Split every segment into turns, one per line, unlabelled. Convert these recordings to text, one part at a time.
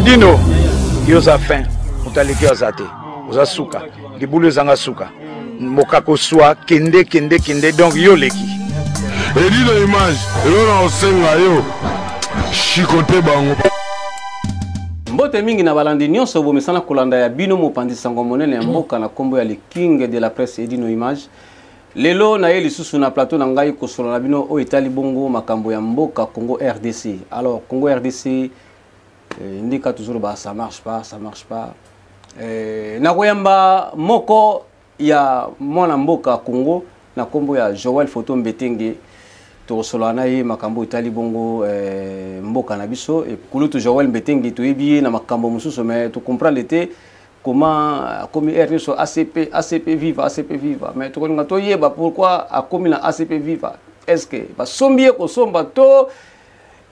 Edino yoza fin utaleki azate oza suka libulu zanga suka mokako swa kende donc yo leki
Edino image elona osenga yo chikote bango
mbote mingi na balandi nyonso bomesana kolanda ya bino mopandi sango monene ya mboka na kombo ya le king de la presse Edino image lelo na ye lisusu na plateau na ngai kosolo na bino o etali bongo makambo ya mboka Congo RDC. Alors Congo RDC indika toujours ba ça marche pas na koyamba moko ya mwana mboka Congo na kombo ya Joël Photo Mbetenge to solo na ye makambo etali bongo mboka na biso et kulutu Joël Mbetenge to yebi na makambo mususu mais to comprendre te comment comme RDC ACP viva mais to ko yeba pourquoi a commis na ACP viva est-ce que ba sombier ko somba to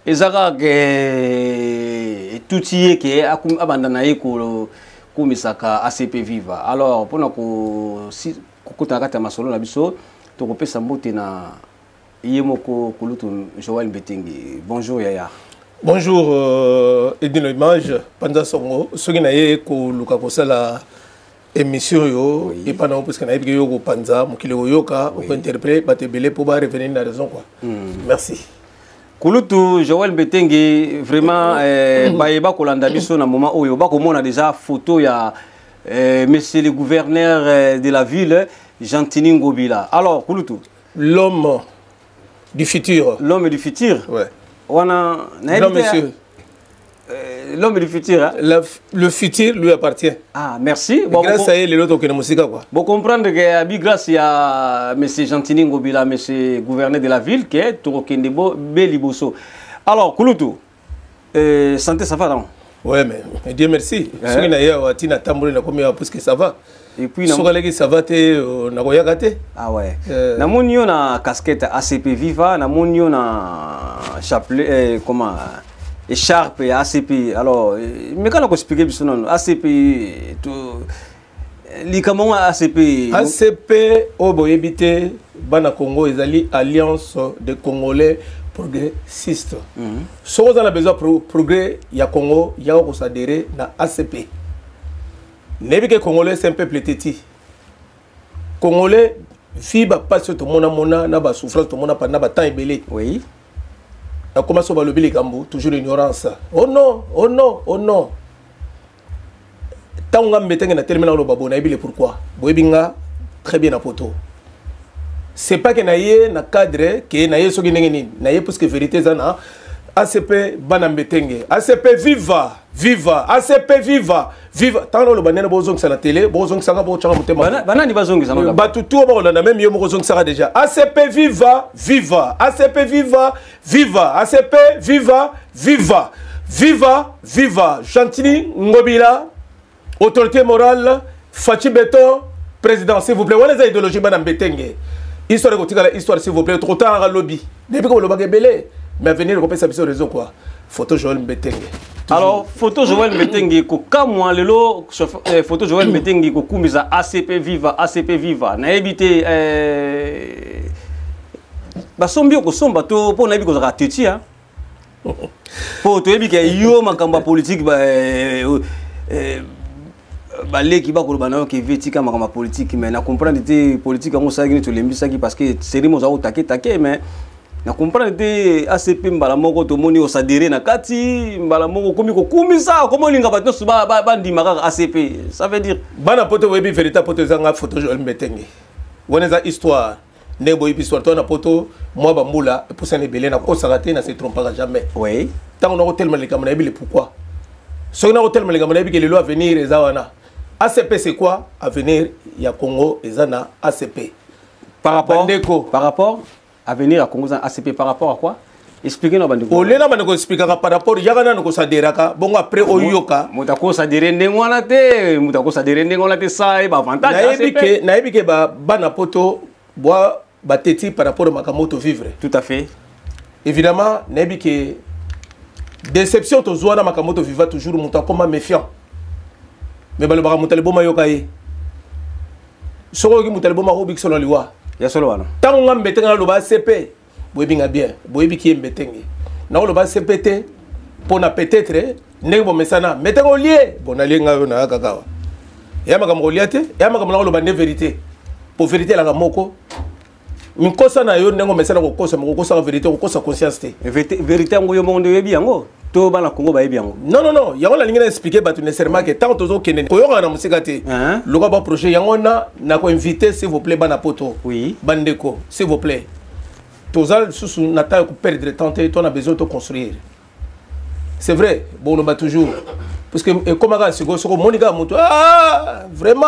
ezaka ke tutie ke abandana ye ko kumisaka ACP viva. Alors pona ko si kokota kata masolo na biso to ko pesa mbote na yemoko kulutu Joël Mbetenge. Bonjour Yaya.
Bonjour Edino Image Panza Songo soki na ye ko luka ko sala émission yo et pendant parce que na yebi yo ko panza mokile yoka ko interpréter batebele pour ba revenir na raison quoi. Merci.
Kulutu Joël Mbetenge vraiment bayeba kolanda biso na moment oyo ba ko mona déjà photo ya monsieur le gouverneur de la ville Gentini Ngobila. Alors Kulutu
l'homme du futur.
L'homme du futur.
Ouais.
Non, monsieur. L'homme du futur. Hein?
Le futur lui appartient.
Ah, merci.
Bon, grâce à elle, l'autre qui est musique quoi.
Vous comprendre que grâce à monsieur Gentini Ngobila, monsieur gouverneur de la ville, qui est Torokendebo Beliboso. Alors, Kulutu, santé, ça va non?
Ouais, mais Dieu merci. Ce qui n'a pas été tambouré na combien parce que ça va.
Et puis
ça va te na goya gâté.
Ah ouais. Na monio na casquette ACP Viva, na monio na chapelet comment écharpe ACP. Alors, mais quand on explique biso non ACP to likamon ACP
au boyebité bana Congo ezali alliance de Congolais progressistes. Si on a besoin de progrès, il y a Congo, il y a qu'on s'adhérer à ACP. Nebike Congolais c'est un peuple téti. Congolais fiba pas sur tout mona na ba souffrance tout mona pas na ba temps belé.
Oui.
Na comment ça va le bili kambu toujours ignorance. Oh non. Tant on mettre na terminal lo babo na bile pourquoi? Boyebinga très bien na poto. C'est pas que naie na cadre que naie soki nengeni naie parce que vérité zana ACP bana Mbetenge ACP viva ACP viva tant le banane bozong sa na télé bozong sa bo changa mutema
bana ni bazongi sa no
batutu ba na même yo bozong sa déjà ACP viva ACP viva ACP viva Gentini Ngobila autorité morale Fachi Beton président s'il vous plaît voilà les idéologies bana Mbetenge histoire de histoire s'il vous plaît trop tard à lobby depuis que le bagage belé mais venir repérer sa raison quoi photo Joël Mbetenge.
Alors photo Joël Mbetenge ko kamwa lelo photo Joël Mbetenge ko kumisa ACP viva na ebité ba sombi ko somba to po na ebi ko za teti hein po to ebi ke yo makamba politique ba leki ba ko ba na ke vetika makamba politique mais na comprendre te politique ngo sa ngini to lembisa ki parce que serimo za utake mais na comprendre te ACP mbala moko to moni osadere na kati mbala moko komi ko kumisa komo linga ba tosu ba ndimaka ACP ça veut dire
bana poto webi véritable poto zanga photo Joël Mbetenge woneza histoire nebo histoire to na poto moi ba mbula pour ça ne belé na ko sarate na se trompera jamais.
Oui
tant on a tellement les kamana bi le pourquoi so na tellement les kamana bi que le loi venir ezawana ACP c'est quoi avenir ya Congo ezana ACP
par rapport avenir à Congo ACP par rapport à quoi? Expliquez-nous bandeko.
Olena bandeko expliquera par rapport yakana noko saderaka bon après oyoka
mutako sadere ndengwana te ça et ba avantage
na ebike ba bana poto bois bateti par rapport à makamoto vivre.
Tout à fait.
Évidemment na ebike déception to zwana makamoto vivre toujours mutako ma méfiant. Mais ba le ba mutalebo mayoka ye. Soko ki mutalebo ma robik solo liwa.
Ya solo wana.
Tant on Mbetenge na loba ACP, boyebinga bien, boyebi ki Mbetenge. Na loba ACPT, pour na peut-être ndenge bo mesana mettez au lié bon ali nga na kakawa ya makambo liate ya makambo na lo vérité pour vérité la moko mikosa na yo ndenge mesana ko kosa moko kosa vérité ko kosa conscience te
vérité ngo yo monde yebi yango to bana Congo ba yebi yango
non yango la lingi na expliquer batu nécessairement que tant tozo kene ko yo na musika te le ba projet yango na ko inviter s'il vous plaît bana poto
oui
bandeko s'il vous plaît tozal sous na ta ko perdre temps te on a besoin de construire. C'est vrai, bon, on va toujours. Parce que, comme Monica, vraiment,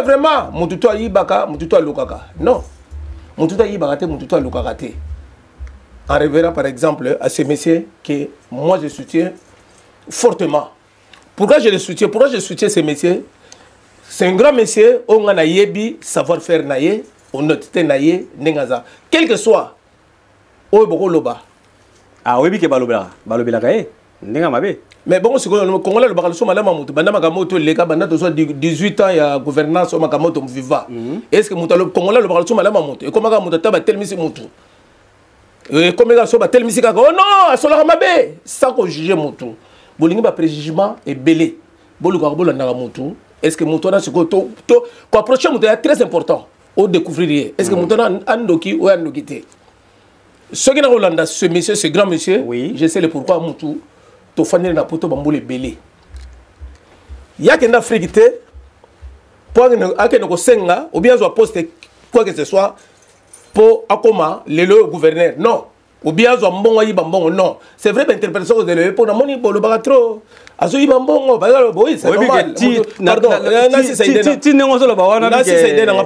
vraiment, mon tuto Ibaka, mon tuto Lukaka. Non, mon tuto Ibaka, mon tuto Lukaka. En révérant par exemple à ces messieurs que moi je soutiens fortement. Pourquoi je les soutiens? Pourquoi je soutiens ces messieurs? C'est un grand monsieur, on a yebi, savoir-faire naïe, honnêteté naïe, nengaza. Quel que soit, au loba.
Ah oui, que balobela kae ndenga mabe.
Mais bon, c'est que Congolais le bakalo malama mutu banda makamoto les gars banda tozo 18 ans ya gouvernance au makamoto mviva. Est-ce que mutalo Congolais le bakalo malama mutu et comment ka mutu taba tel misi mutu. Et comment ka so ba tel misi ka oh non, asola mabe, ça ko juger mutu. Bolingi ba préjugement et belé. Bolu ka bolanda mutu. Est-ce que mutu na siko to ko approcher mutu est très important au découvrir. Est-ce que mutu na andoki ou andokité. Ce qui est Rolanda, ce monsieur, ce grand monsieur, oui. Je sais le pourquoi Moutou, tu fais na poto bamboule belé. Il y a qu'un Afrique, pour que senga, ou bien soit poste quoi que ce soit, pour akoma le gouverneur. Non. Ou bien soit bon bambon, non. C'est vrai, l'interprétation de le pour la monnaie pour le bagatro. Azo bambon, oui, c'est normal. Pardon,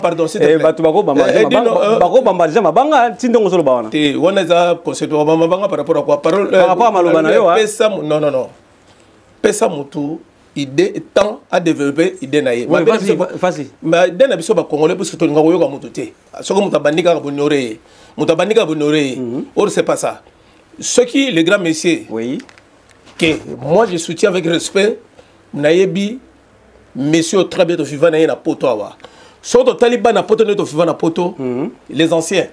pardon, c'est non. Pesa mutu idée temps à développer idée naïe.
Facile.
Mais d'un abisso ba congolais parce que tu n'as pas mututé. Ce que mutabandika bonoré, mutabandika bonoré. Or c'est pas ça. Ce qui les grands messieurs.
Oui.
Que moi je soutiens avec respect naïbi messieurs très bien de vivre naïe na poto awa. Soit taliban na poto to vivre na poto. Les anciens.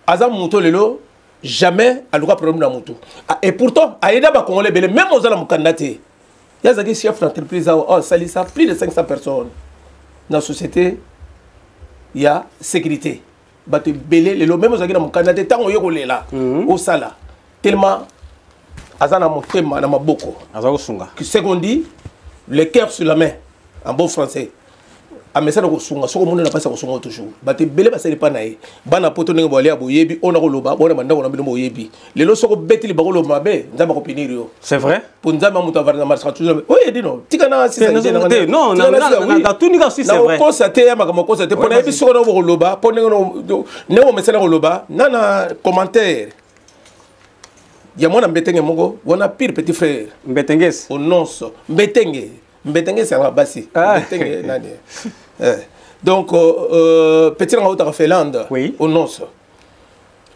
Azam muto lelo jamais à l'ouga problème na mutu. Et pourtant aïda ba congolais belé même aux ala mukandate. Il y a des chefs d'entreprise, ça plus de 500 personnes. Dans la société, il y a sécurité. Même aux agents, candidat, tant qu'on est là, au sala, tellement, azana mon thème, na maboko. C'est qu'on dit, le cœur sur la main, en bon français. A message ko sunga soko mona na pasa ko sunga toujours bate belé ba sele pa nae bana poto ndenge bolia boyebi ona ko loba bona manda ko na bilo boyebi lelo soko betili ba ko loba mabe nzamba ko pinirio
c'est vrai
pour nzamba muta varna marcha toujours oui dit non tika na si
non na tout ni ka si c'est vrai
na ko constater ya makamo constater pona yebi soko na ko loba pona ne ko mesela ko loba nana commentaire ya mona mbetenge mongo wana pire petit frère
mbetenges
au nonso mbetenge c'est la basi mbetenge nani donc petit rangota Finlande au nonso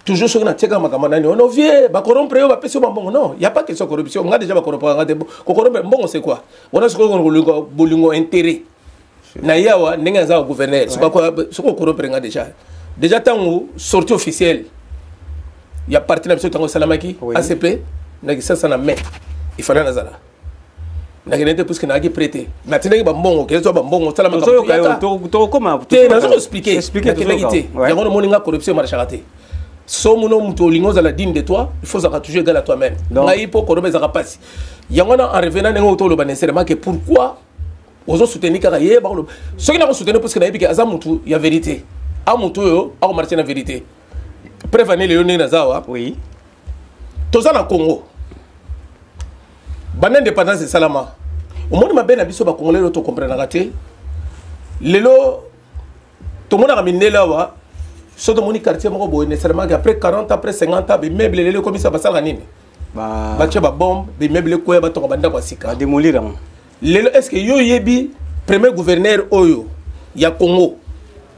toujours sur na tcheka makamana ni on vie ba corrompre yo ba pesi mbongo non y a pas question corruption nga déjà ba corrompre nga de ko corrompre mbongo c'est quoi on a ce ko bolingo intérêt na yawa ndenge za gouverneur c'est pas quoi ce ko corrompre nga déjà tango sortie officielle y a partenaire monsieur tango salamaki ACP na qui ça na mais il fallait nazala na kenete parce que na qui prêter na tinaki ba mbongo ke zo ba mbongo sala makamba
to comment
te na zo expliquer ya ngono moninga corruption marcha te so muno muto lingo za la digne de toi il faut ça toujours égal à toi-même ngai po ko robeza kapasi ya ngono en revenant ngo to lo ba nécessairement que pourquoi ozo soutenir kaka ye ba lo ce qui na ko soutenir parce que na yebi que azamutu ya vérité amutu yo ako marcher na vérité prévenir le yoni na zawa
oui
toza na Congo bande indépendance salama au monde mabe na biso ba congolais to comprendre raté lelo to mona minela wa so to moni quartier moko boye nécessairement après 40 après 50 ans be meuble lelo comme ça basala nini ba tche ba bombe be meuble ko ba to banda kwa sika
ba démolir
lelo est-ce que yo yebi premier gouverneur oyo ya Congo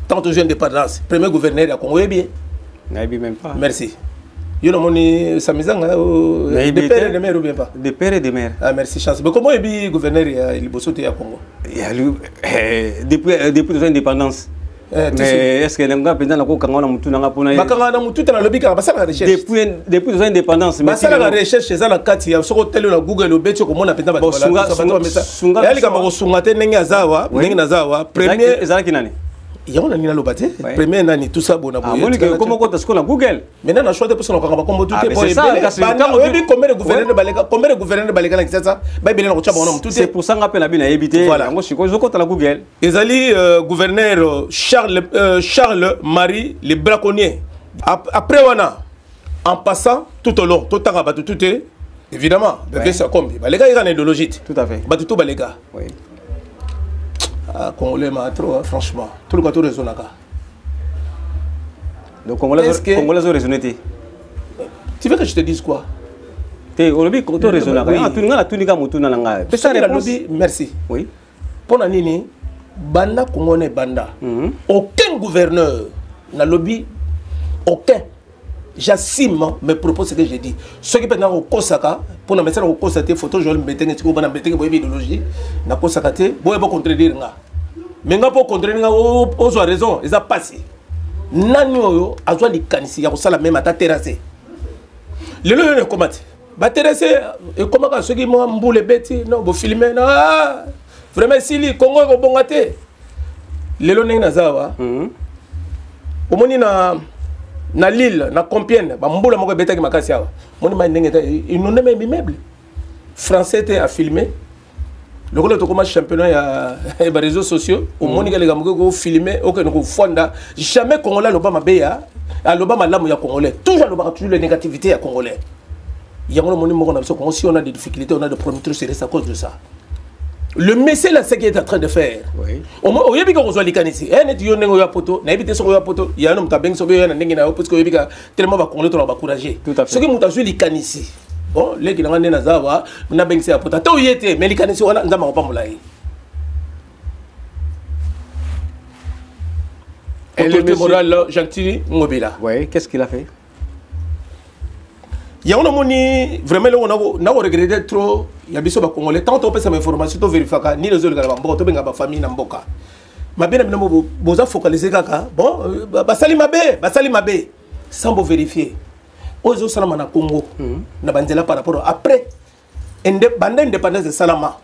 tant de jeunes indépendance premier gouverneur ya Congo yebi
naibi même pas
merci. Yo no moni samizanga de père et de mère ou bien pas
de père et de mère.
Ah merci chance. Mais comment est gouverneur ya Liboso te ya Congo?
Depuis l'indépendance. Mais est-ce que les gens pensent que quand on a mutu nanga pona
bakanga na mutu na lobby ka basala recherche
depuis les indépendances mais
basala la recherche eza na kati ya soko tele na Google obetio ko mona penda ba sunga yali kama ko sunga te ndenge azawa ndenge nazawa premier
ezalaki nani
yango nani na lobate premier nani tout ça bona boye
moni que comment compte ce qu'on a Google
maintenant na choix de personne ko kombo tout te
boye
oyebi combien de gouverneurs baleka na kisasa ba ibele na ko chaba ona mutu
c'est pour ça ngapela bina ebité yango siko zo kota la Google
ezali gouverneur Charles Marie le braconnier après wana en passant tout au long tout tanga batu tout est évidemment de ça comme baleka ira na idéologie
tout à fait
batu tout baleka
oui
Congolais m'a trop franchement tout le côté raison naka
donc Congolais ont raisonné.
Tu veux que je te dise quoi?
Tu lobby côté raison naka ah tu ngala tu nika mutu na nanga
merci
oui
pour na nini banda Congolais banda aucun gouverneur na lobby aucun j'assume mes propos ce que j'ai dit ceux qui pendant au kosaka pour na mettre au kosaka photo Joël Mbetenge tiko bana Mbetenge boyebi idéologie na kosaka te boye ba contredire nga mais nga pour contredire nga ozo raison ils a passé nani oyo azwa likanisi ya kosala même ata terrasser lelo yo ne komate ba terrasser et comment ka ceux qui mo mbule beti non bo filmer na vraiment sili Congo ko bongate lelo ndenge nazawa omoni na Lille na Compiègne ba mbula moko betaki makasi awa moni ma ndenge ils n'ont même immeuble français était à filmer le golo to commence championnat ya ba réseaux sociaux au moni ga les gars ko filmer au que no fonda jamais congolais loba mabeya loba malamu ya congolais toujours loba toujours les négativités ya congolais yango moni moko na biso Congo si on a des difficultés on a des problèmes c'est à cause de ça. Le messie là ce qu'il est en train de faire. Oui. Au yebi ko zo likanisi. Net yo nengo ya poto, na ebité so ya poto, ya no mtabeng so ya na ndenge na parce que yebi ka tellement ba congolais to ba encourager. Ce qui muta zo likanisi. Bon, les qui na na zawa, na bengsi ya poto. To yete, mais likanisi wana nzama ko pa mulai. Et le moral gentil Ngobila.
Oui, qu'est-ce qu'il a fait?
Il y a un vraiment on a regretté trop il y a biso ba congolais tant on peut sa information to vérifier ni les autres ba mboka to benga ba famille na mboka mabe na bino boza focaliser kaka bon basali mabe sans bo vérifier ozo salama na Congo na banzela par rapport après indépendance de Salama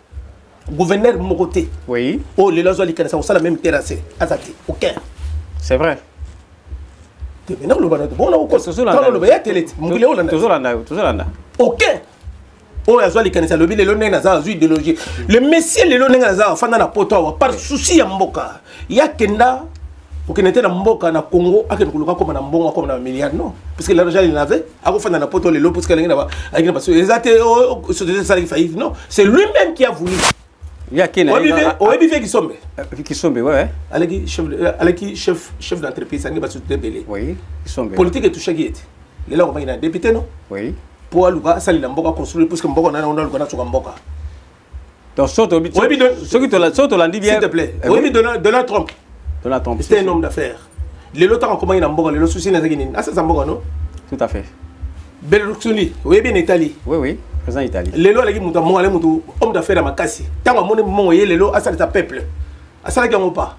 gouverneur mokoté
oui
oh les lazo li kanisa sala même terrassé azati OK
c'est vrai.
Maintenant le banane bon on cause le ba ya télé mungile olanda
toujours landa
OK oh azwa likanisa lobi lelo nena za azwi idéologie le messie lelo nena za fanda na poto wa par souci ya mboka ya kenda okenete na mboka na Congo akene kuluka comme na mbongo comme na milliard non parce que l'argent il avait ako fanda na poto lelo parce que lengena ba akene parce que exacte société ça faillite non c'est lui-même qui a voulu
il y a qui
oyebi fait qui sombe
ouais
aleki chef d'entreprise ngi ba société belé
oui qui sombe
politique et tout chaque était lelo ko na député non
oui
pour aluka sali la mboka construire parce que mboka na on aluka na tsoka mboka
donc soto landi bien
s'il te plaît oui Donald Trump c'est un homme d'affaires lelo ta comment ina mboka lelo souci na zakini asa za mboka no
tout à fait
Berlusconi oui bien Italie
oui président Italie
lelo alaki mutu mongale mutu homme d'affaires makasi tango moni mongo ye lelo asa ta peuple asa la pas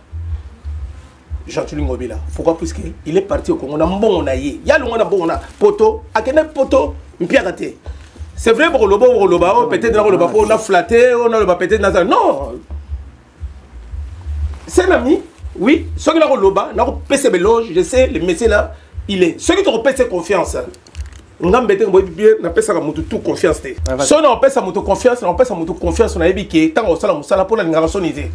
Jean-Tuli Ngobila pourquoi puisque il est parti au Congo na mbongo na ye ya longo na mbongo na poto akene poto mpiakate c'est vrai pour le lobo peut-être dans le lobo on a flatté on a le peut-être dans non c'est un ami oui ce qui là le loba na ko pese beloge je sais le monsieur là il est ce qui te repèse confiance ngambete ngobi bien na pesa ka mutu tout confiance te so na pesa mutu confiance na ebiki tango sala musala pour la ngarationner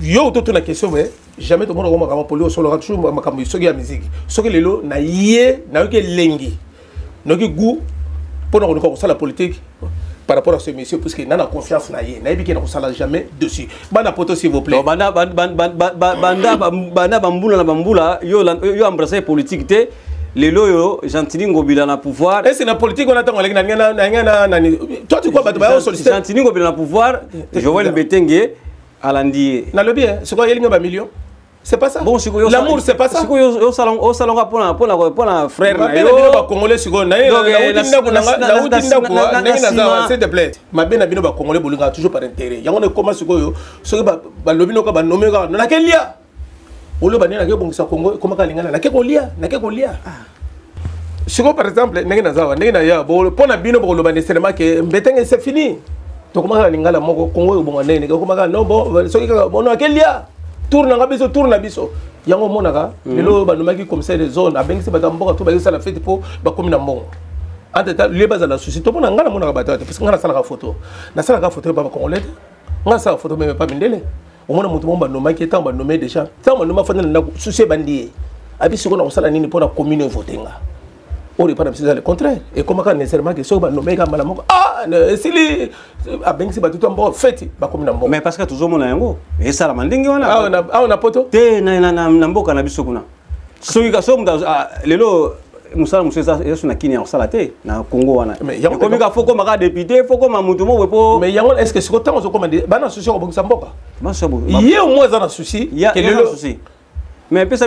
yo to la question ouais jamais tout le monde va poli au solo toujours makambo soki ya musique soki lelo na ye na yoke lengi noki goût pour na ko sala politique par rapport à ce monsieur parce que na confiance na ye na ebiki na ko sala jamais dessus bana poto s'il vous plaît
banda bambula na bambula yo embrasser politique te lelo yo Jean-Tuli Ngobila na pouvoir
et c'est la politique on attend na toi tu crois bato ba solliciter
Jean-Tuli Ngobila na pouvoir Joël Mbetenge alandi
na lobby c'est quoi yelinga ba million c'est pas ça
bon
l'amour c'est pas ça
c'est quoi au salon pour frère
na yo ba congolais siko na s'il te plaît ma bena bino ba congolais bolinga toujours par intérêt yango ne comment siko yo soki ba lobby no ka ba nommer na kelia olo banena ke bongisa Congo comment ka lingana na ke kolia siko par exemple ndenge nazawa ndenge na ya bo pona bino bo loba nécessairement que mbetenge c'est fini to comment ka lingala moko Congo bonga ndenge comment ka non bon soki ka bono akelia tourne na biso yango monaka lelo bandomaki commissaire de zone abengisi bata mboka to ba sala fête po ba komi na mbongo en tout cas les bases la souci to mona ngana monaka bata parce que ngana sala ka photo na sala ka photo ba congolais ngana sala photo même pas mindele au moins mutu bomba nomaki tant ba nommer déjà tant ba nomma fana na souci bandi abi siko na sala nini pour la commune votenga on n'est pas dans le contraire et comment quand nécessairement que so ba nommer ka malamoko sili abengisi batu to mbo fête ba commune mbo
mais parce que toujours mona yango et ça la mandingi wana
on a poto
te na mboka na biso kuna soki ka so mda lelo musala musesa yesu na kini ya sala te na Congo wana comme ka foko maka député foko mamutu mo wepo
mais yango est-ce que ce temps on commande bana souci ko bongisa mboka
masabo
yé au moins na souci
que le souci mais pesa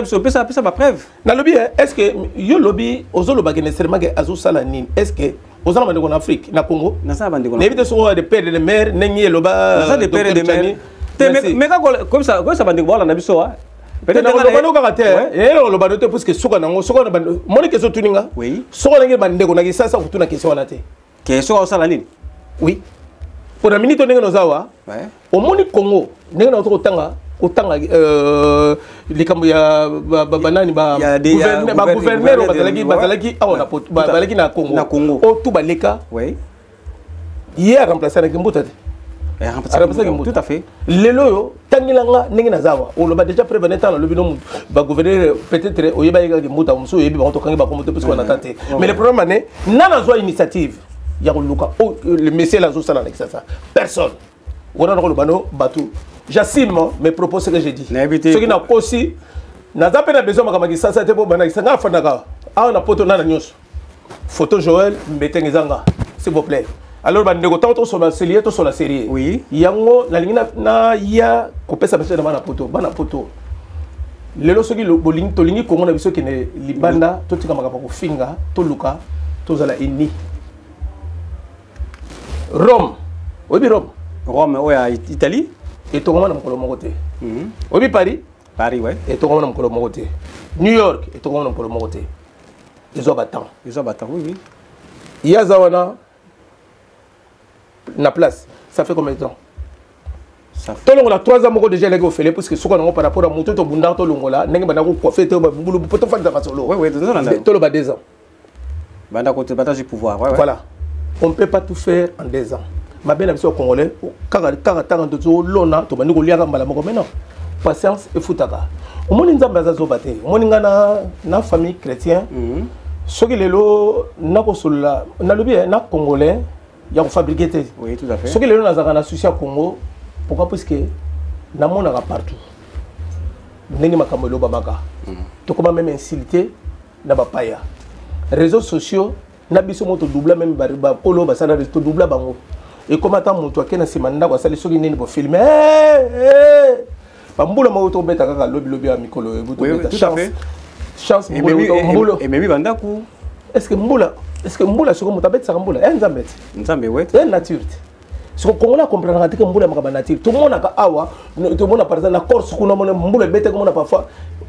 ba preuve
na lobby est-ce que yo lobby ozolo ba nécessairement que azo sala nini est-ce que ozala bandeko na Afrique na Congo
na sala bandeko na
évite so de père de mère nengi loba
na sala de père de mère mais comme ça bandeko wala na biso wa
peut-être que nous avons et le banote parce que soka nango soka na bando moni keso tuninga
oui
soka nangi bandeko na kisasa kutuna keso na te
keso sala nini
oui pour la minute ndenge nozawa
ouais
au moni Congo ndenge na tanga likambo ya banani ba gouverneur bazalaki awa bazalaki na Congo o tout baleka
oui
hier remplacer na Kimbuta
tout à fait
lelo yo tangilanga ndenge nazawa oloba déjà prévenir tant le bino ba gouverneur peut-être oyeba yeka Kimbuta muso yebi ba to kangi ba komoto parce qu'on a tenté mais le problème est nana zo initiative ya koluka le monsieur la zo sala avec ça personne on a le bano batou j'assume mes propos ce que j'ai dit ce qui n'a pas aussi n'a pas besoin makamaki ça te bo bana sanga fanaka a na poto na nyos photo Joël mbetengezanga s'il vous plaît alors ba ndeko tanto sur la série
oui
yango na lingina na ya kopesa beso na bana poto lelo soki bolingi tolingi Congo na biso kene libanda to tika makapa ko finga to luka to zala eni Rome
oya Italie
et to na mokolo moko te obi Paris
ouais
et to na mokolo moko te New York et to na mokolo moko te ils ont battant
oui
yazawana na place ça fait combien de temps tout le monde a 3 ans déjà les gars fait parce que ce qu'on a par rapport à mon tout bunda to longola ndenge bana ko coiffer to bulu poto fanda fasolo
ouais
tout le ba 2 ans
banda côté partage pouvoir ouais
voilà on peut pas tout faire en 2 ans ma belle amie congolais kaka tanga to lona to bani ko liaka mbala moko mais non patience et futaka au moni nzamba za zo baté au moni ngana na famille chrétien soki lelo na ko sola na lobi na congolais ya ko fabriquer té
oui tout à fait
soki lelo na zaka na souci à Congo pourquoi parce que na mona partout ndenge makambo lo babaka to comment même insulter na ba paya réseaux sociaux na biso moto double même ba polo ba sala to double bango et comment attend moto akena simanda ko sala soki nini pour filmer bambula moto beta kaka lobi ya mikolo e buto beta chance mbulo
et même bandaku
est-ce que mbula soko moto abetsa mbula nzambe
ouais
c'est nature ce que Congo comprendre que mbula makaba nature tout le monde a awa tout le monde par exemple la Corse kuna mbula beta comme on a parfois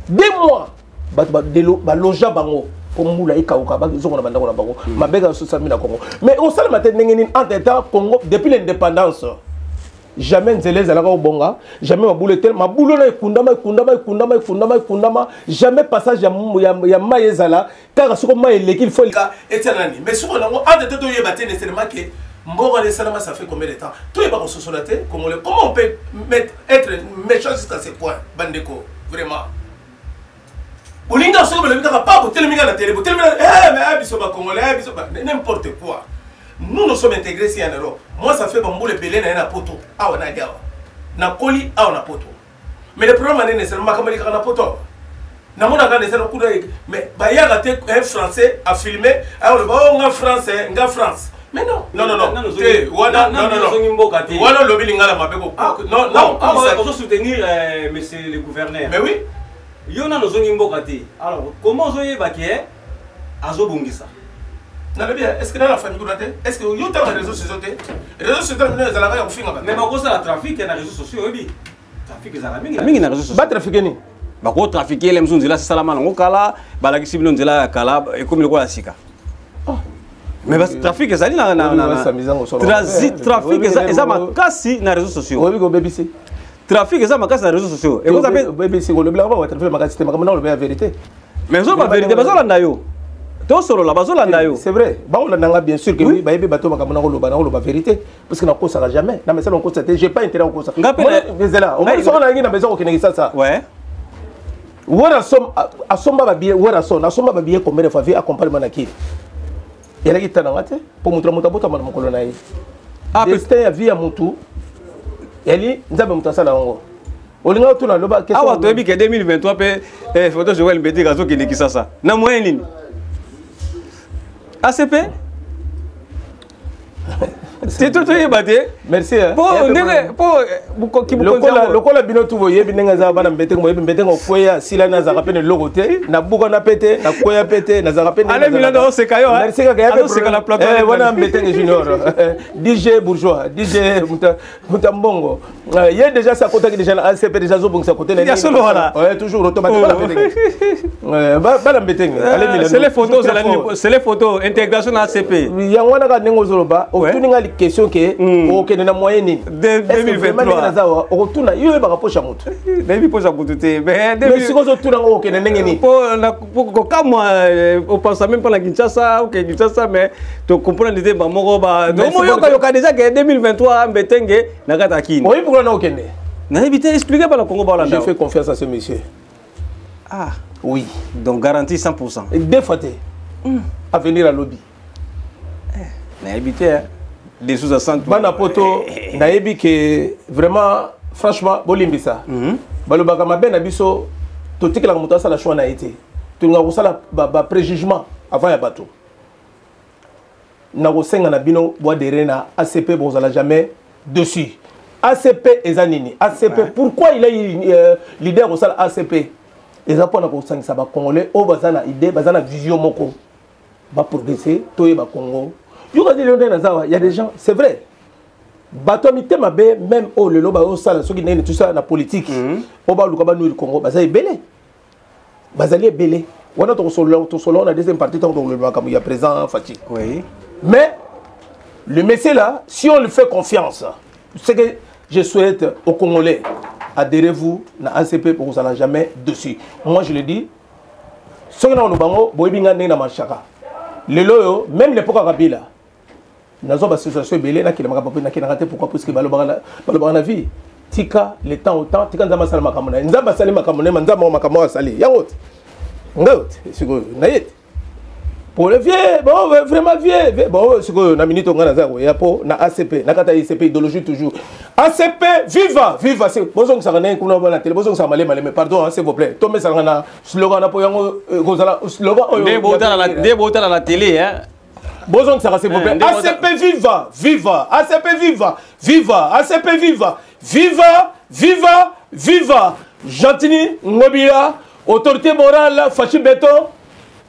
2 mois ba loja bango pour mbula ikauka ba zoko na bandako na bango mabega so sami na Congo mais au sala matin ngeni entre temps Congo depuis l'indépendance jamais nzele zalaka obonga jamais mabulo na ekundama jamais passage ya maye zala kaka soko maye leki il faut etanani mais soko nango entre temps to yeba te nécessairement que mboga les salama ça fait combien de temps tout est pas consolaté comment on peut être méchant jusqu'à ce point bandeko vraiment olinga soko le bika pas pour télémina la télé pour télémina mais biso ba congolais biso n'importe quoi. Nous sommes intégrés ici en Europe. Moi, ça fait bambou le belé na poto. Ah, on a diawa. Na koli, ah, on a poto. Mais le problème, c'est nécessairement comme il y a poto. Na mon agane, c'est le coup d'œil. Mais, bah, il y a un Français à filmer. Ah, on a Français, on a France. Mais non. Non. Voilà, le bilinga, ma bego. Non.
On va soutenir, monsieur le gouverneur.
Mais oui.
Yona no zongi mbokati. Alors, comment zoye bakie azo bongisa?
Est-ce que dans la famille, est-ce que vous avez des réseaux sociaux? Les réseaux sociaux, vous avez des
mais pourquoi ça la trafic et les réseaux sociaux? Trafic, les réseaux sociaux. Pas trafiquer ni. bako trafiquer les mzunzila salama ngo kala balakisi bino nzela kala ekomi lokola sika mais parce que trafic ezali na trafic eza makasi na réseaux sociaux
obi ko BBC
trafic eza makasi na réseaux sociaux et vous avez
BBC ko le blanc va trafic makasi te makamona le vérité
mais zo ba vérité bazolanda yo to solo la bazolanda yo
c'est vrai ba on landa bien sûr que oui ba yebe bato makamona ko loba vérité parce que na ko ça jamais na mais ça on constate j'ai pas intérêt ko ça mais là on va sur na ngi na besoin ko kinengisa ça
ouais
wora som asomba ba bien wora son asomba ba bien combien de fois vi accompagnement na qui il y a qui ngate pour montrer mon tabota mon kolona yi destin ya vie ya mutu eli nzabe mutasala ngo olinga tuna loba question
awa to bi ke 2023 pe photo Joël Mbeti gazo ki nikisa ça na moyen nini ACP c'est tout yebate
merci
pour ndenge pour
lokola bino tu boye binenga za bana Mbeti ngo Mbeti ngo koya sila na za rapene logo te na buka na pete na koya pete na za rapene
ale milanda o sekayo
merci ka ya
seka la plateau
wana Mbeti junior DJ bourgeois DJ Mutambongo il y a déjà ça côté déjà na ACP déjà zo bongisa côté na
solo voilà
ouais toujours automatiquement bana Mbeti ale milanda
c'est les photos intégration na ACP
ya wana ka nengo zoloba otuninga question que OK na moyen ni
2023
o tuna yo ba pocha mutu
baby pocha mutu te
mais si ko tuna OK na ndenge ni
pour comme on pense même pas la Kinshasa OK Kinshasa mais to comprendre des ba moko ba mo yoka déjà que 2023 mbetenge na kata kini
oui pour na OK ne
na éviter expliquer par le Congo ba
je fais confiance à ce monsieur oui
donc garantie 100%
deux fois à venir à lobby
na éviter des choses à centre
bana poto nayebi que vraiment franchement bolimbisa balobaka mabe na biso totikela moto asala choix na été tunga kosala ba préjugement avant ya bato na kosenga na bino bois de na ACP bozala jamais dessus ACP ezanini ACP pourquoi il a leader kosala ACP eza pona kosangisa ba congolais o bazana idée bazana vision moko ba progresser toye ba Congo. Il y a des gens, c'est vrai. Batomité mabe même au le loba au sala ceux qui n'ont tout ça la politique. Au bas lukaba nous le Congo, bazali belé. Bazali belé. On a ton solo la deuxième partie tant que le comme il y a présent Fati.
Oui.
Mais le monsieur là, si on lui fait confiance, c'est que je souhaite aux Congolais adhérez-vous à ACP pour que ça n'a jamais dessus. Moi je le dis. Ceux qui ont le bango, boibinga na machaka. Le loyo même l'époque à Kabila. Nazo ba situation belé na kilama papi na kinarate pourquoi parce que balobana na vie tika le temps au temps tika nzamba sala makamona nzamba sala makamona nzamba makamona sali yango ngot siko nayet pour le vieux bon vraiment vieux bon siko na minute ngana za ya po na ACP na kata ICP idéologie toujours ACP viva viva c'est bonjour ça na kuna na télé bonjour ça malé mais pardon s'il vous plaît tombe ça na slogan na po yango kozala slogan
de bota la télé hein.
Bonjour, ça s'il vous plaît. ACP viva, viva, ACP viva, viva, ACP viva, viva, viva, viva. Jantini Ngobila, autorité morale, Fachi Beto,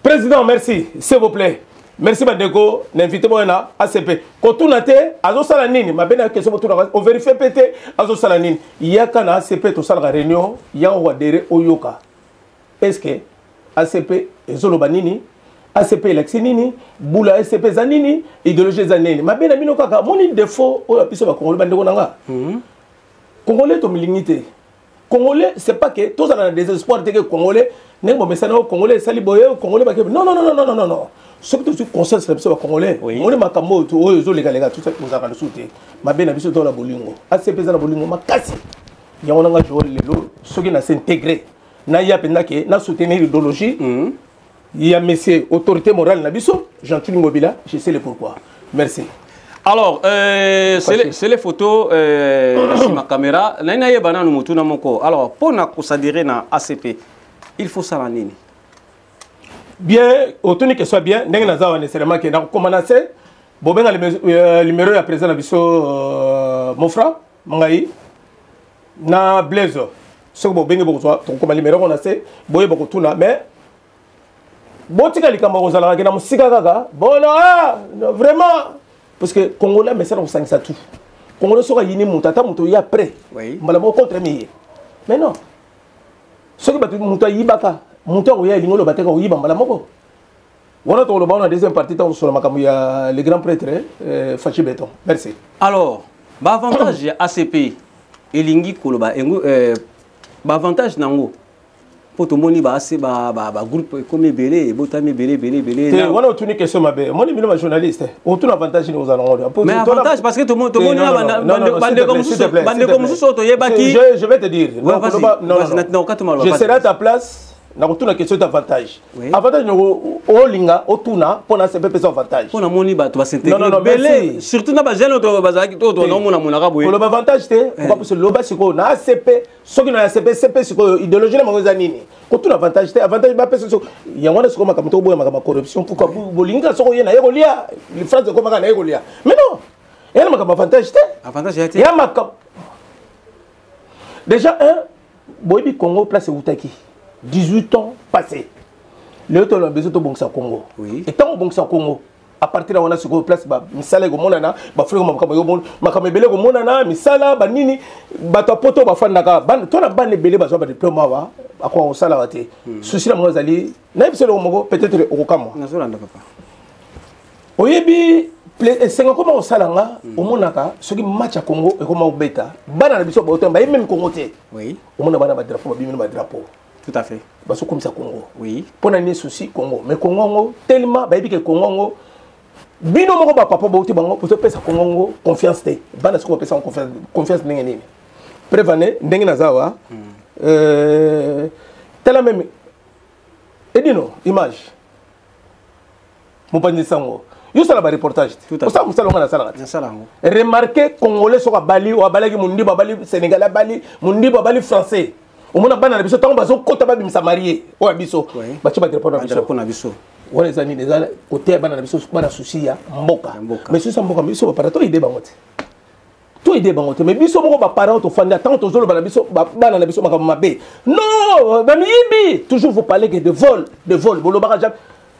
président, merci, s'il vous plaît. Merci Madego, n'invitez-moi à ACP. Quand on a été, Azo Salanini, ma belle question, on vérifie pété, Azo Salanini. Il y a qu'un ACP, tout ça, la réunion, il y a un Wadere Oyoka. Est-ce que ACP et Zolobanini, ACP Lexinini, Boula ACP Zanini, idéologie Zanini. Ma belle amino kaka, mon défaut, on a pu se faire Congolais Bandegonanga. Congolais, tu m'ilignité. Congolais, c'est pas que tous ont des espoirs de Congolais, n'est pas message Congolais, Saliboye, Congolais, non, non, non, non, non, non, non. Ce que tu conseilles, c'est que Congolais. On est ma camo, tout, les gars, tout ça, vous avez sauté. Ma belle amino dans la bolingo. ACP dans la bolingo, ma casse. Il y a un joueur, ceux qui n'ont s'intégrer. Na ya pendake, na soutenir l'idéologie. Il y a monsieur autorité morale Nabiso, Jean-Tune Mobila, je sais le pourquoi. Merci.
Alors, c'est les photos sur ma caméra. Alors, pour nous s'adhérer à ACP, il faut ça l'année.
Bien, autant que soit bien, nous avons nécessairement que nous commencé. Bon, ben le numéro à présent Nabiso, mon frère, Mangaï, na Blaise. Ce que vous avez beaucoup de numéro on a fait, boye beaucoup tout là, mais botika likamba kozala ka na musika kaka bon vraiment parce que Congolais mais ça on sent ça tout Congolais soka yini mutata muto ya après
oui
mbala mo contre mi mais non soki bato moto ayibaka moto akoya elingo oloba te koyiba mbala moko wana toloba na deuxième partie ntango tosola makambo ya le grand prêtre Fachi Beton. Merci.
Alors baavantage ya ACP elingi koloba baavantage nango po tomoni groupe comme ebele botami ebele
wana otuni question mabe omoni bino bajournaliste otuna avantage ni ozala ngo
mais avantage parce que tomoni bandeko mosusu oyo toyebaki
je vais te dire je serai à ta place na kotuna question d'avantage avantage olinga otuna mpona sepe pesa avantage
mpona moni bato basintegre surtout na bajeune oyo bazalaki to tonomonaka boye
koloba avantage te okapuse loba sikoyo na ACP soki na ACP CP sikoyo idéologie na bango eza nini kotuna avantage te avantage bapesa so yango wana sikoyo makambo tokoboya makambo ya corruption pourquoi bolinga soko ye na ye kolia france ekomaka na ye kolia mais non eya na makambo avantage te eya makambo déjà boyebi Congo place eutaki 18 ans passés. Le temps besoin de Bongsa Congo. Oui. Et tant Bongsa Congo, à partir de là on a ce place, misala go monana, ba frère makamebele go monana, misala ba nini, ba to poto ba fandaka, ban to na ban lebele ba zo ba diplôme wa, akwa on sala wate. Souci la mozali, na biso le mongo peut-être au kamo.
Na zo landa papa.
Oyebi senga comment on sala nga, o monaka, ce qui match à Congo et comment beta, bana na biso ba otemba même Congo te. Oui. O mona bana ba drapeau, ba bimino ba drapeau.
Tout à fait.
Parce que comme ça Congo.
Oui.
Pour un souci Congo. Mais Congo tellement bah que Congo bino moko ba papa ba uti bango pour te pesa Congo confiance te. Bana ce qu'on pesa confiance ndenge nini. Prévané ndenge nazawa. Tela même edino image. Mon pandi sango. Yo sala ba reportage. Pour ça musala ngana sala.
Sala ngo.
Remarquez congolais sur Bali ou Bali mundi ba Bali sénégalais Bali mundi ba Bali français. Au moins bana na biso tango bazo kota ba bimisa marié o biso ba tshi ba répondre na biso wala zani des ala côté bana na biso bana souci ya mboka mais souci mboka biso ba parato idée bangote to idée bangote mais biso moko ba parents to fanda tango to zolo bana biso bana na biso makama mabe non ba mibi toujours vous parler que de vol bolo ba jam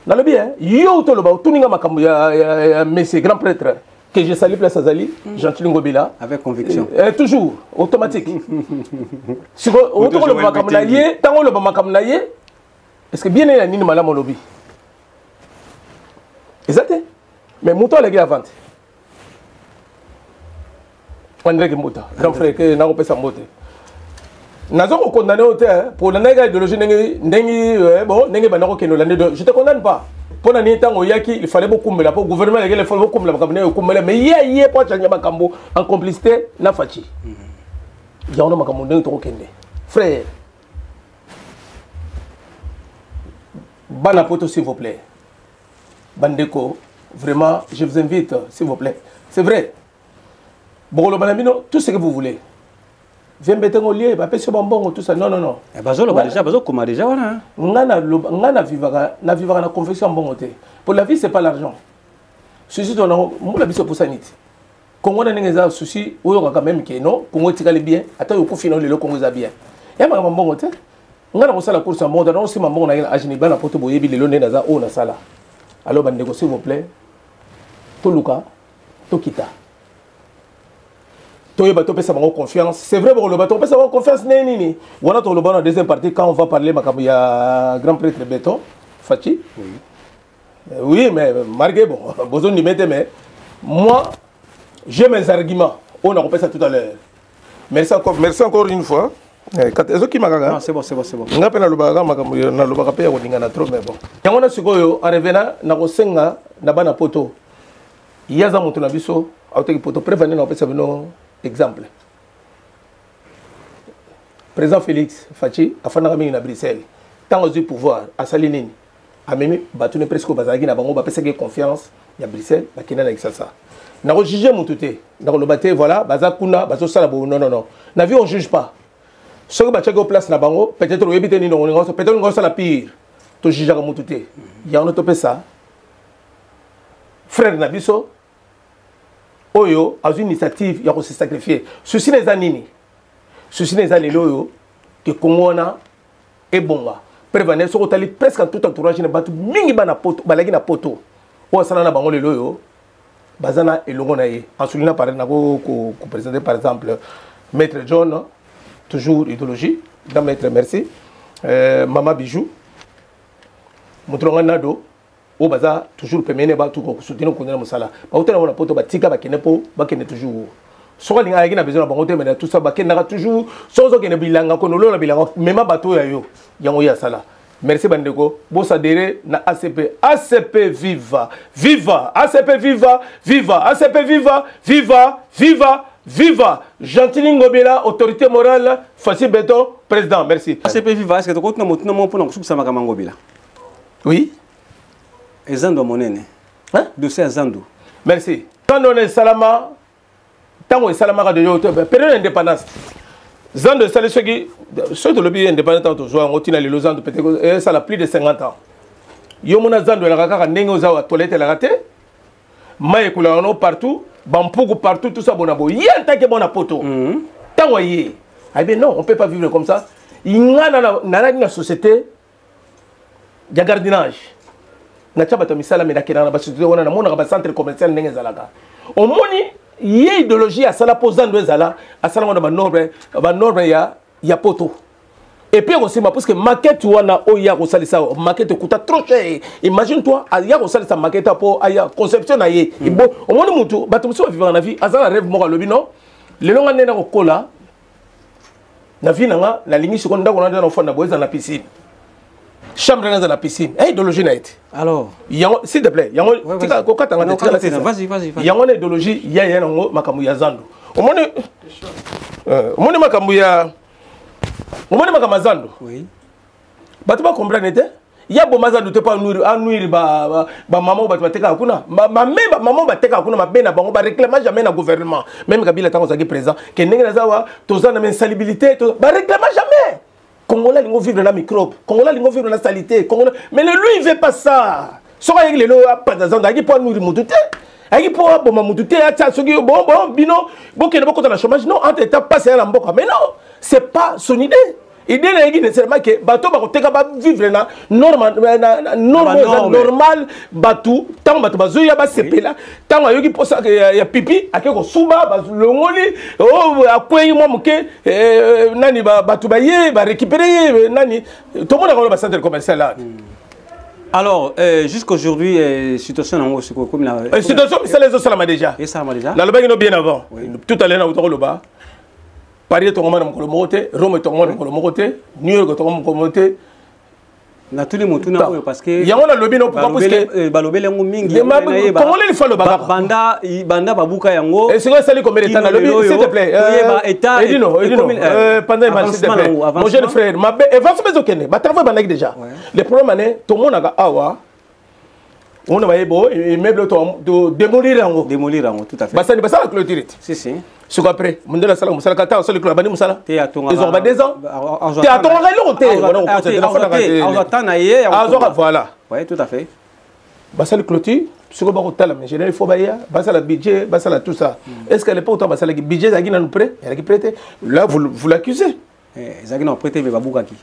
na lobi yo to lo ba tuninga makambo ya monsieur grand prêtre que je salue place Azali, Jean-Tchilou Ngobila.
Avec conviction.
Toujours, automatique. Si vous le bamakamnaye, tant que le bamakamnaye, est-ce que bien il y a une malade mon lobby? Exact. Mais mouton les gars avant. André Kimouta, grand frère que n'a pas sa moto. Nazo condamné au terre pour la nègre idéologie n'engi bon n'engi banako keno l'année de. Je te condamne pas. Pour l'année temps il fallait beaucoup mais pour le gouvernement il fallait beaucoup mais il y a pas changer makambo en complicité na Fachi. Il y a un makambo ndenge to kende. Frère. Bana poto s'il vous plaît. Bandeko, vraiment je vous invite s'il vous plaît. C'est vrai. Bon le banamino tout ce que vous voulez. Viens mettre au lieu, pas sur bon tout ça. Non, non, non.
Bazolo déjà, bazolo comment déjà voilà.
Na vivra na confession bon côté. Pour la vie c'est pas l'argent. Souci on a la vie c'est pour ça nit. Congo na ngeza souci oyo quand même que non, Congo tikale bien, ata yo kufina le Congo za bien. Ya ma bon côté. Ngana ko sala course en monde, non si mambo na ajini bana poto boyebi le lone na za o na sala. Alors bandeko s'il vous plaît. To luka, to kita. Confiance. C'est vrai, le bateau peut avoir confiance. Nini. On a le dans la deuxième partie quand on va parler de ya grand prêtre Beton, Fachi. Oui. Oui, mais Marguerite, bon, besoin de mettre, mais moi, j'ai mes arguments. On a repris ça tout à l'heure. Merci encore une fois.
Non, c'est bon.
On a peine à le trop, mais bon. Quand on a ce en revenant, on a na bana poto. Il y a un na biso, auto poto prévenir na pesa bino exemple. Président Félix Fachi a fait na Bruxelles. Tant aux pouvoir à Salinini. A même battu presque bazagi na bango ba pesa confiance ya Bruxelles ba kina na exasa. Na juger mututé. Na le baté voilà, bazakuna bazo sala bo non. Na vie on juge pas. Ce que ba tchako place na bango, peut-être o ebité ni non, peut-être on la pire. To juger mututé. Ya on to pesa. Frère Nabiso, Oyo a une initiative, il a se sacrifier. Ceci n'est pas nini. Ceci n'est pas les loyaux que Congo est bon. Prévenez, ce que presque tout entourage ne bat mingi bana poto, balagi na poto. Ou ça na bango les loyaux, bazana et longonaye. En soulignant par exemple, présenter par exemple Maître John, toujours idéologie, dans Maître merci. Mama Bijou Moutronga Nado o baza toujours pemene ba tout ko soutenir ko na musala ba hôtel on a poto ba tika ba kenepo ba kene toujours so ko linga yaki na besoin ba hôtel mais tout ça ba kenaka toujours so so kene bilanga ko no lo la bilanga même bato ya yo yango ya sala. Merci bandeko bo s'adhérer na ACP. ACP viva viva ACP viva viva ACP viva viva viva viva Gentili Ngobila autorité morale Fassi Beton président. Merci.
ACP viva est-ce que tu continues maintenant mon pour nous sous sama Ngobila? Oui. Et Zando monene. Hein? De ces Zando. Merci.
Quand on est Salama, tant on est Salama de YouTube, période d'indépendance. Zando c'est ceux qui ceux de l'objet indépendant toujours on tient les Zando peut-être ça a plus de 50 ans. Yomona Zando la kaka ndenge za toilette la raté. Maye kula no partout, bampugu partout tout ça bonabo. Yé tant que bon poto. Tant voyez. Ah bien non, on peut pas vivre comme ça. Il y a na société de jardinage. Na tchaba to misala me nakena na basitude wana na mona ba centre commercial ndenge zalaka o moni ye idéologie à sala posando ezala à sala ngona ba norme ya poto et puis aussi parce que maquette wana o ya ko salisa maquette coûte trop cher. Imagine toi ya ko salisa maquette pour aya conception na ye ibo o moni mutu bato muso vivre na vie azala rêve mo lobi non le longa nena ko kola na vie nanga na lingi seconda ko na fond boza na piscine. Chambre dans la piscine. Eh, idéologie n'a été. Alors, s'il te plaît, vas-y. Il y a une idéologie, il y a un makamu ya Zando. Au moins makamu ya Zando. Oui. Bah tu vas comprendre, il y a bon Zando te pas nuire ba maman ba teka akuna. Maman ba teka akuna ma bena ba réclamer jamais na gouvernement. Même Kabila tant qu'on présent, que ndenge na zawa tozana men salabilité, ba réclamer jamais. Congolais ils vont vivre dans la microbe, Congolais ils vont vivre dans la saleté, Congolais mais lui il veut pas ça. So avec les lois pas dans il pour nourrir mutute. Il pour bon mutute a ça bon bino bon que beaucoup dans le chômage non entre état passer à mboka mais non, c'est pas son idée. Idée na nécessairement que bateau ba koteka ba vivre na normal bateau tant bateau bazoya ba sepela tant ayoki posa ya pipi akeko suba ba longoli oh akwenyi mo muke nani bateau ba ye ba récupérer nani tout le monde a ba centre commercial là.
Alors jusqu'aujourd'hui situation en comme la
situation ça les autres ça m'a déjà.
Et ça m'a déjà.
La loba bien avant. Tout à l'heure na utoro loba. Paris est tombé dans le Colomote, Rome est tombé dans le Colomote, New York est tombé dans le Colomote.
Na tous les mots parce que
il y a un lobby non pourquoi parce que
balobé lengo mingi
comment les faut le
banda babuka yango
et c'est quoi ça les combien de temps lobby s'il te plaît Edino pendant mal s'il te plaît mon jeune frère ma va se besoin kene ba travail banaki déjà le problème est tout le monde a awa on va y immeuble de démolir en
tout à fait.
Bah ça n'est pas ça la clôture.
Si.
Ce qu'après, mon de la salle, musala kata, ça le club, bani musala.
Ils
ont 2 ans. T'es à ton voilà.
Oui, tout à fait.
Bah ça le clôture. Ce que barotal, mais il faut bailler. Bah ça le budget, bah ça la tout ça. Est-ce qu'elle est pas autant bah ça le budget, ça qui n'a nous prêt, elle qui prêté. Là vous l'accusez.
Ça qui n'a prêté mais babouka qui.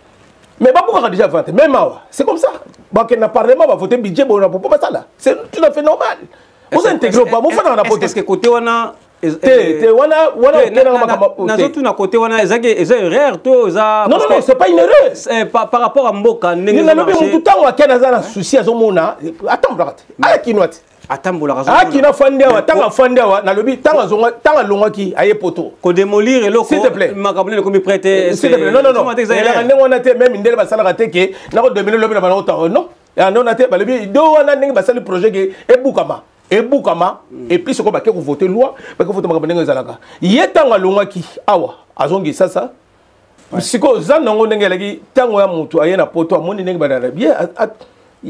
Mais Babouka a déjà voté, même c'est comme ça. Quand le Parlement va voter budget, on n'a pas ça là. C'est tout à fait normal. Vous intégrez pas, vous faites un rapport.
Est-ce que côté on a
non, c'est pas une erreur.
Par rapport à Mboka,
ko démolir et s'il te plaît
comme prêter
s'il te plaît non on a même une ba sala raté que na ko dominer lobi na ba non on a ba lobi do wana ndenge ba sala projet ke ebukama et puis ce ko ba ke ko voter loi ba ko voter ma ndenge zalaka yetanga longaki awa azongi sasa siko zana ngo ndenge laki tango ya mutu ayena poto amoni ndenge ba bien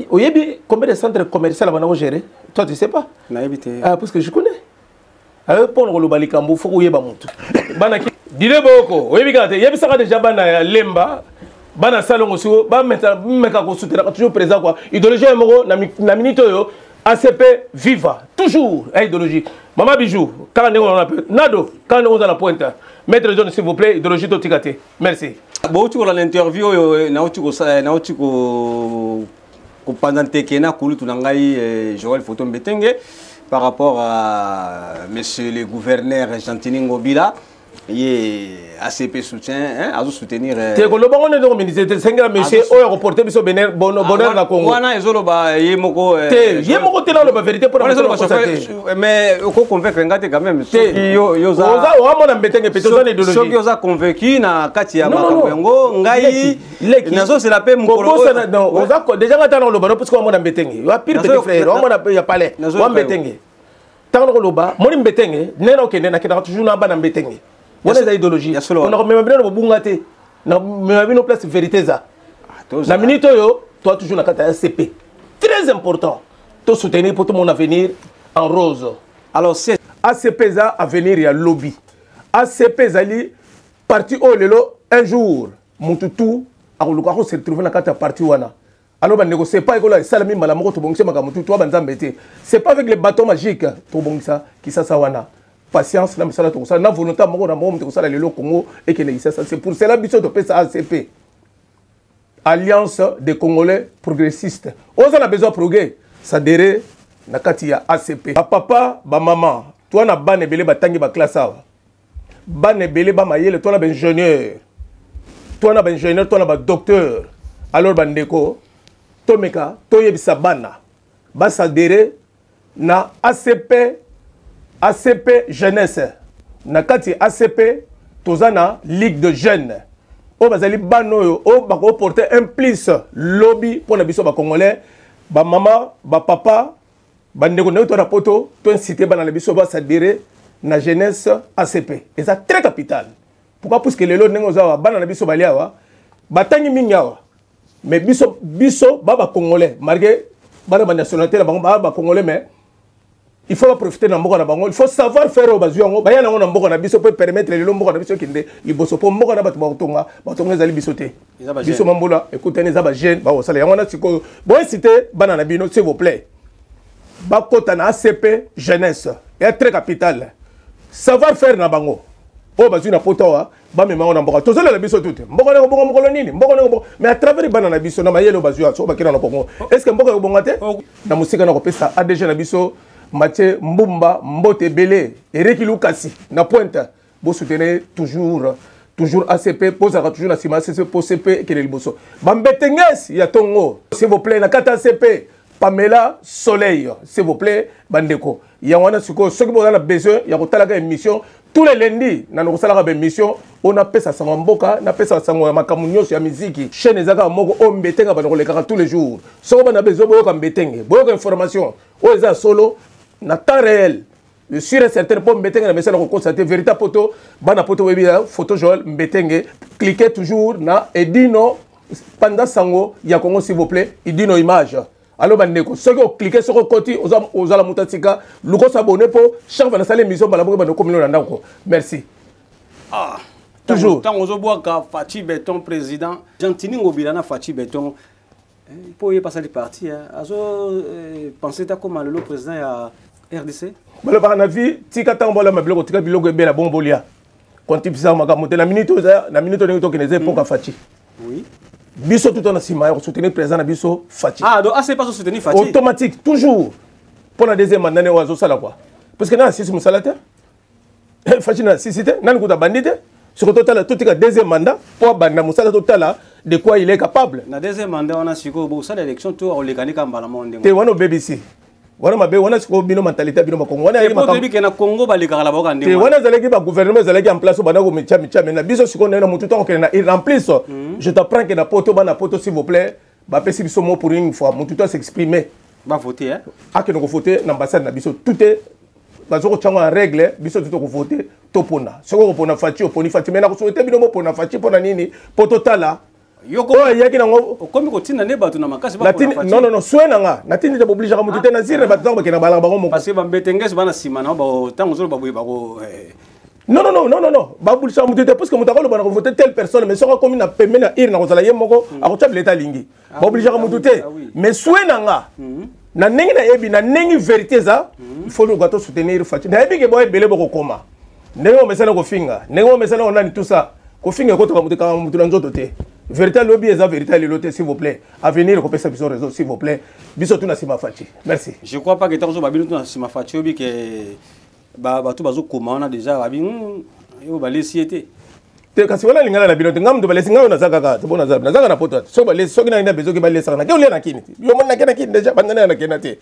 oyebi combien de centres commerciaux va gérer? Toi tu sais pas? Ah parce que je connais. Pour le balikambo faut oyeba mutu. Bana ki dire boko oyebi kate yebi saka déjà bana lemba bana salongo so ba meta ko soutenir toujours présent quoi. Idéologie moko na minute yo ACP viva toujours idéologie. Maman Bijou quand on a Nado quand on a la pointe. Maître John s'il vous plaît idéologie totikate. Merci.
Bon tu vois l'interview na uti pendant Tekena Koulou Tunangai Joël Photo Mbetenge par rapport à monsieur le gouverneur Gentili Ngobila ACP soutien à soutenir
te ko loba on est ministre senga monsieur o reporter biso bonheur na Congo
wana ezolo ba yemoko
te na loba vérité pour
mais ko convaincre ngate quand même
yo za o mona mbetenge peto za idéologie
soki oza convaincu na kati ya makambo yango ngai nazo c'est la paix mukolo
non oza déjà ngata na loba parce que o mona mbetenge yo pire petit frère o mona ya palais o mbetenge tant ko loba moni mbetenge nena okende na kenda toujours na bana mbetenge wana za idéologie on a même bien no bungate na même no place vérité za la minute yo toi toujours na kata ACP très important to soutenir pour tout mon avenir en rose
alors c'est
ACP za avenir ya lobby ACP zali parti o lelo un jour mututu akoluka ko se retrouver na kata parti wana alors ba négocier pas école salami malamu to bongisa makamutu to banzambe te c'est pas avec les bâtons magiques to bongisa qui ça wana patience na misala to ça na volonté moko na moko to sala lelo Congo et que ça c'est pour cela biso to pesa ACP Alliance des Congolais progressistes on a besoin progrès ça déré na kati ya ACP ba papa ba maman toi na bane belé ba tangi ba classe awa bane belé ba mayele toi na ben ingénieur toi na ben ingénieur toi na ba docteur alors bandeko tomeka to yebisa bana ba sadere na ACP jeunesse na kati ACP tozana ligue de jeunes o bazali banoyo o bako porter un plus lobby pour na biso ba congolais ba maman ba papa ba ndeko na to na poto to inciter bana na biso ba sadere na jeunesse ACP et ça très capital pourquoi parce que lelo nengo za bana na biso baliawa batangi mingawa mais biso baba congolais malgré bana ba nationalité la ba congolais mais il faut profiter de mboka na bango il faut savoir faire au bazu yango ba yana na mboka na biso peut permettre le mboka na biso kinde liboso po mboka na batu batonga ezali biso te biso mambola écoutez za ba jeune ba osala yango na siko bo citer bana na bino s'il vous plaît ba kota na ACP jeunesse est très capital savoir faire na bango o bazu na potawa ba mema na mboka tozala la biso tout mboka na bongo mokolo nini mboka na bongo mais à travers bana na biso na mayelo bazu so ba kira na Congo est-ce que mboka bonga te na musika na ko pesa ADG na biso Mathieu Mbumba Mbote Belé Eric Lukasi na pointe bo soutenir toujours ACP posera toujours na sima ACP pour CP que le liboso bambetenges ya tongo s'il vous plaît na kata ACP Pamela Soleil s'il vous plaît bandeko ya wana siko soki bo na besoin ya kotalaka émission tous les lundis na no kosalaka ba émission on a pesa sango mboka na pesa sango ya makamunyo ya muziki chaîne ezaka moko o mbetenga ba koleka tous les jours soko bana besoin boyo ka mbetenge boyo ka information o eza solo na temps réel je suis certain pour mbetenge na message ko constater véritable photo bana photo webi photo Joel mbetenge cliquez toujours na Edino pendant sango ya Congo s'il vous plaît Edino image alors bandeko soki o cliquer sur côté aux ala mutatika luko s'abonner pour chaque fois na salle émission bala bana ko milona ndako merci toujours
tant ozo boaka Fachi Beton président Gentini Ngobila na Fachi Beton pour y passer les partis azo penser ta comme le président ya RDC
bala bana vie tika tambola mabloko tika biloko ebela bombolia kontipisa makamote na minute ngi to keneze pour ka Fachi
oui
biso tout en sima ya soutenir président na biso Fachi
donc assez pas soutenir Fachi
automatique toujours pour la deuxième mandat ne wazo sala quoi parce que na sisi musalata Fachi na sisi te nani kuta bandite sur total tout ka deuxième mandat pour banda musala total de quoi il est capable
na deuxième mandat on a siko bo sala élection to o lekanika mbala monde
te wana BBC wana mabe wana siko bino mentalité bino makongo wana
yima ko debi na Congo balika la boka ndimo
te wana zaleki ba gouvernement zaleki en place bana ko micha na biso siko na mutu to ko na il en plus je t'apprends que na poto bana poto s'il vous plaît ba pesi biso mo pour une fois mutu to s'exprimer
ba voter hein
que nous voter na ambassade na biso tout est bazoko tchanga en règle biso tout ko voter to pona soko pona Fachi oponi Fachi mais na ko souhaiter bino mo pona Fachi pona nini poto tala
yoko yaki nango komi ko tina ne batu na makasi ba
pona Fachi non swena nga natini te oblige ka mutu te na zire batu ba kena bala bango
parce que ba mbetenges bana sima na ba tango zo ba boyi ba ko
non ba bulisa mutu te parce que mutu ko bana ko voter telle personne mais soko komi na pembe na ir na ko zala yemoko ako table l'état lingi ba oblige ka mutu te mais swena nga na nengi na yebi na nengi vérité za il faut le gâteau soutenir Fachi na yebi ke boy belé boko koma nengo mesana ko finga nengo mesana on a tout ça ko finga ko to ka mutu na nzoto te vérité lobby eza vérité liloté s'il vous plaît à venir ko pesa biso réseau s'il vous plaît biso tout na sima Fachi merci
je crois pas que tant zo babino tout na sima Fachi obi que ba tout bazo koma on a déjà babi Yo balesi été.
Te kasi wala lingala na bino te ngam to balesi ngao na zakaka to bona zakaka na poto so balesi so kina ina bezo ke balesi na ke ole na kini yo mona kena kini deja bandana na kena te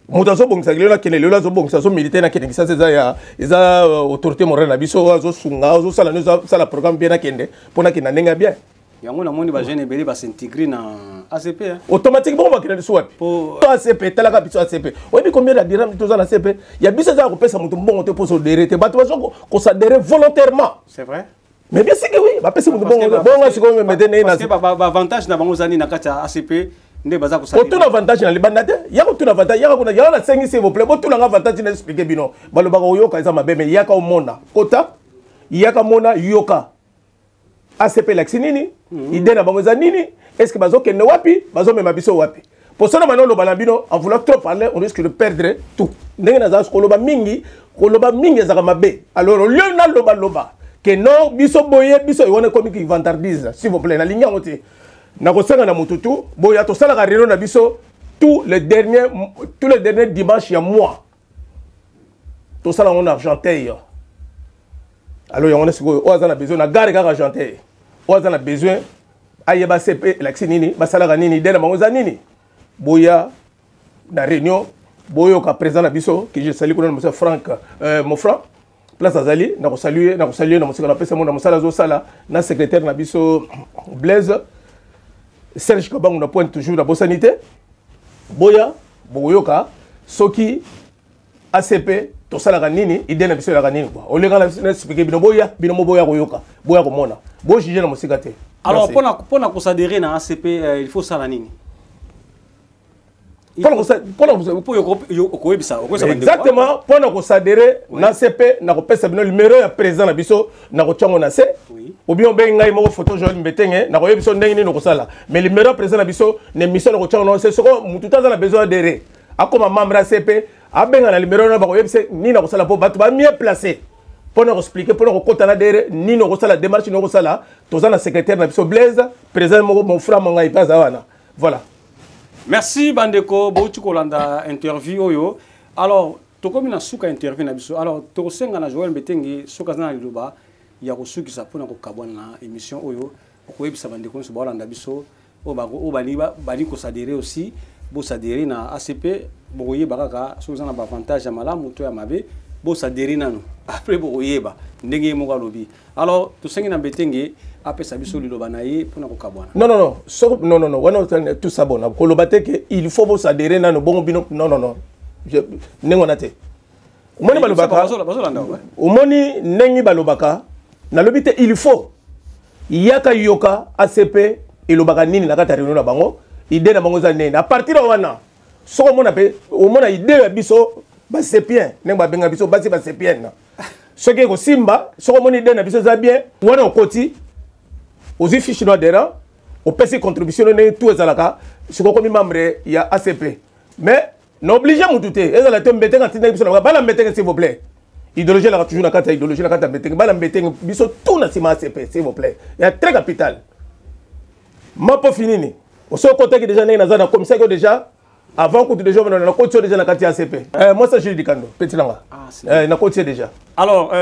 muta so bongisa ke le la so bongisa so militaire na kene ça c'est ça ya eza autorité morale na biso zo sunga zo sala no sala programme bien na kende pona kina nenga bien
yango na moni ba jeune ebele ba s'intégrer na ACP hein
automatiquement ba kina so wapi to ACP tala ka biso ACP oyebi combien de dirhams to za na ACP ya biso za ko pesa mutu mbongo te poso derete bato ba ko s'adhérer volontairement
c'est vrai.
Mais bien sûr que oui, parce que bon maintenant
parce que avantage na bango zani na kati ACP nde baza ko sa.
Autant avantage na libanda te, ya ko tuna avantage, ya ko na ya na 5 s'il vous plaît, bon tout avantage na expliquer bino. Baloba ko yoka za mabe mais ya ka omona. Kota, ya ka mona yoka. ACP laxinini, ide na bango za nini? Est-ce que bazo kende wapi? Bazo mema biso wapi? Pour ça maintenant le balabino en voulant trop parler, on risque de perdre tout. Ndenge na za ko loba mingi za mabe. Alors au lieu na loba que non biso boye biso yone comme qui vantardise s'il vous plaît na ligne ngote na ko sanga na mututu boya to sala ka réunion na biso tous les derniers dimanches ya mois to sala on Argenteuil alors on est siko o azana besoin na gare ka Argenteuil o azana besoin ayeba CP laxinini basala ka nini dena mangoza nini boya na réunion boyo ka président na biso que je salue ko monsieur Franck mon frère place azali na ko saluer na musika na pesa mona musala zo sala na secrétaire na biso Blaise Serge Kabangu na pointe toujours na bosanité boya boyoka soki ACP to sala kanini ide na biso la kanini quoi o lenga na expliquer bino mo boya koyoka boya ko mona bo juger na musika te.
Alors pour ko s'adhérer na ACP il faut sala nini?
Exactement, pour s'adhérer na CP na ko pesa bino numéro ya président na biso na ko tchango na C ou bien ben ngai mo photo Joël Mbetenge na ko yebiso ndenge ni ko sala mais numéro président na biso ne mission na ko tchango na C soko mutu taza na besoin d'adhérer akoma membre ya CP abenga na numéro na ba ko yebise ni na ko sala po batu ba mieux placé pour nous expliquer pour nous kota na derrière ni no ko sala démarche no ko sala toza na secrétaire na biso Blaise président mon frère mon ngai paza wana voilà.
Merci Bandeko, Bouti Kolanda interview oyo. Alors, tokomi na suka interview na biso. Alors, tokosenga na Joël Mbetenge suka zana liloba ya kosuki sa pona ko kabwana na émission oyo. Okoyebisa Bandeko so balanda biso o bani ko s'adhérer aussi, bo s'adhérer na ACP, boye bakaka so zana ba avantage ya malamu to ya mabe, bo s'adhérer nanu. Après boye ba ndenge mo lobi. Alors, tosenga na Mbetenge après ça biso liloba na ye pona ko kabwana.
Non, on tout ça bon. Kolobate que il faut s'adhérer na no bon bino non. Je nengonate. Omoni balobaka. Omoni nengi balobaka. Na lobite il faut yaka yoka ACP elobaka nini na kata réunion na bango. Idée na bango za nene. À partir de wana soko mona pe omona idée ya biso ba sepien nenga benga biso basi ba sepien na. Soki ko simba soko mona idée na biso za bien wana okoti aux fiches d'adhérents, au PC contribution de tout ça là, c'est comme membre il y a ACP. Mais n'obligez pas tout et ça la tombe bête quand tu n'es pas la bête s'il vous plaît. Idéologie là toujours la carte idéologie la carte bête, pas la bête biso tout na sima ACP s'il vous plaît. Il y a très capital. Ma pas fini ni. Au seul côté que déjà n'est na comme ça que déjà avant que tu déjà on a côté déjà la carte ACP. Moi ça je dis kando petit là. Na côté déjà.
Alors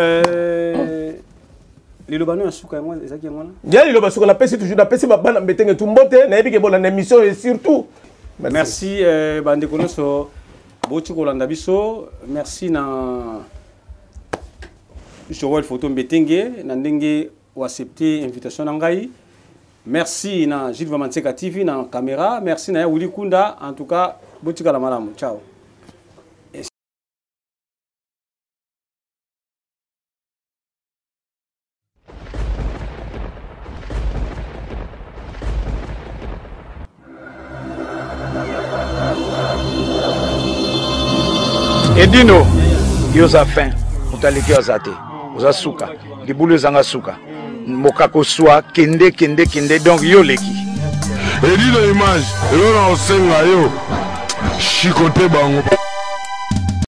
les lobano ya suka moi ezaki ngona
ya les lobasuka na pesi toujours na pesi ba bana mbetenge tumbote na yebi ke bona na émission et surtout
merci bande konoso boti kolanda biso merci na Joël photo mbetenge na ndenge ou accepter invitation na ngai merci na Gilles Vamanseka TV na caméra merci na Willy Kunda en tout cas boti kala malamu ciao.
Edino, yoza fin, utaliki ozate, oza suka, libulu zanga suka, mokako swa, kende, donc yo leki.
Edino image, elona osenga yo, shikote bango.